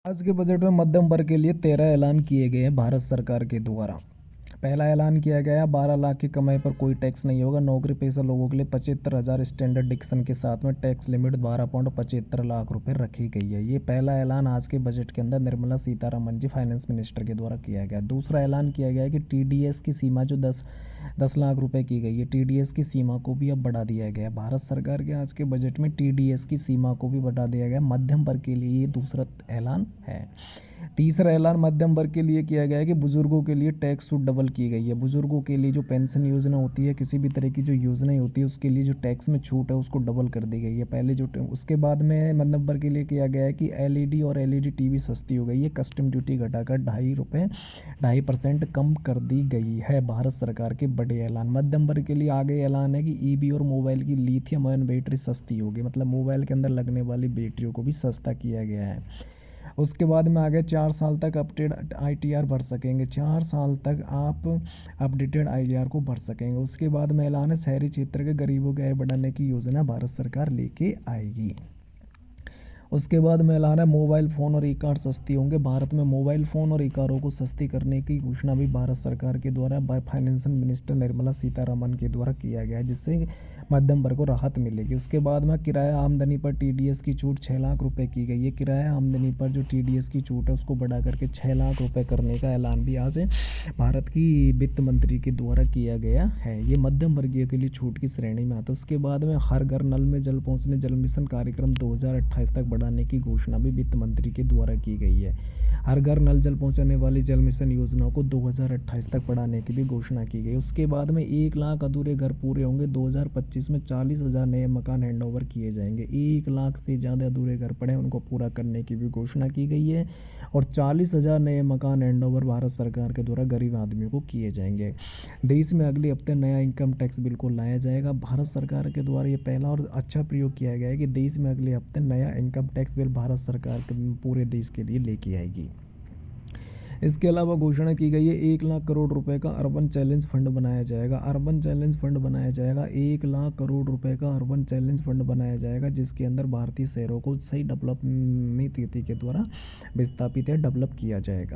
आज के बजट में मध्यम वर्ग के लिए 13 ऐलान किए गए हैं भारत सरकार के द्वारा। पहला ऐलान किया गया 12 लाख की कमाई पर कोई टैक्स नहीं होगा। नौकरी पेशा लोगों के लिए 75,000 स्टैंडर्ड डिडक्शन के साथ में टैक्स लिमिट 12.75 लाख रुपए रखी गई है। ये पहला ऐलान आज के बजट के अंदर निर्मला सीतारमण जी फाइनेंस मिनिस्टर के द्वारा किया गया। दूसरा ऐलान किया गया है कि टीडीएस की सीमा जो 10 लाख रुपए की गई है, टीडीएस की सीमा को भी अब बढ़ा दिया गया है। भारत सरकार के आज के बजट में टीडीएस की सीमा को भी बढ़ा दिया गया। मध्यम वर्ग के लिए ये दूसरा ऐलान है। तीसरा ऐलान मध्यम वर्ग के लिए किया गया है कि बुजुर्गों के लिए टैक्स छूट डबल की गई है। बुजुर्गों के लिए जो पेंशन योजना होती है, किसी भी तरह की जो योजनाएं होती है, उसके लिए जो टैक्स में छूट है उसको डबल कर दी गई है। पहले जो उसके बाद में मध्यम वर्ग के लिए किया गया है कि एलईडी और एलईडी टीवी सस्ती हो गई है। कस्टम ड्यूटी घटाकर 2.5% कम कर दी गई है। भारत सरकार के बड़े ऐलान। मध्यम वर्ग के लिए आगे ऐलान है कि ईवी और मोबाइल की लिथियम आयन बैटरी सस्ती होगी, मतलब मोबाइल के अंदर लगने वाली बैटरियों को भी सस्ता किया गया है। उसके बाद में आगे 4 साल तक अपडेट आईटीआर भर सकेंगे। 4 साल तक आप अपडेटेड आईटीआर को भर सकेंगे। उसके बाद में ऐलान है शहरी क्षेत्र के गरीबों की आय बढ़ाने की योजना भारत सरकार लेके आएगी। उसके बाद में ऐलान है मोबाइल फ़ोन और ई कार्ड सस्ती होंगे। भारत में मोबाइल फ़ोन और ई कारों को सस्ती करने की घोषणा भी भारत सरकार के द्वारा फाइनेंशियल मिनिस्टर निर्मला सीतारमण के द्वारा किया गया है, जिससे मध्यम वर्ग को राहत मिलेगी। उसके बाद में किराया आमदनी पर टीडीएस की छूट 6 लाख रुपए की गई है। किराया आमदनी पर जो टीडीएस की छूट है उसको बढ़ा करके 6 लाख रुपए करने का ऐलान भी आज भारत की वित्त मंत्री के द्वारा किया गया है। ये मध्यम वर्गीय के लिए छूट की श्रेणी में आता है। उसके बाद में हर घर नल में जल पहुँचने जल मिशन कार्यक्रम 2028 तक बढ़ाने की घोषणा भी वित्त मंत्री के द्वारा की गई है। हर घर नल जल पहुंचाने वाली जल मिशन योजनाओं को 2028 तक बढ़ाने की भी घोषणा की गई। उसके बाद में 1 लाख अधूरे घर पूरे होंगे। 2025 में 40,000 नए मकान हैंडओवर किए जाएंगे। 1 लाख से ज़्यादा अधूरे घर पड़े उनको पूरा करने की भी घोषणा की गई है और 40,000 नए मकान हैंडओवर भारत सरकार के द्वारा गरीब आदमियों को किए जाएंगे। देश में अगले हफ्ते नया इनकम टैक्स बिल को लाया जाएगा। भारत सरकार के द्वारा ये पहला और अच्छा प्रयोग किया गया है कि देश में अगले हफ्ते नया इनकम टैक्स बिल भारत सरकार पूरे देश के लिए लेके आएगी। इसके अलावा घोषणा की गई है 1 लाख करोड़ रुपए का अर्बन चैलेंज फंड बनाया जाएगा। अर्बन चैलेंज फंड बनाया जाएगा। 1 लाख करोड़ रुपए का अर्बन चैलेंज फंड बनाया जाएगा, जिसके अंदर भारतीय शहरों को सही डेवलप नीति के द्वारा विस्थापित या डेवलप किया जाएगा।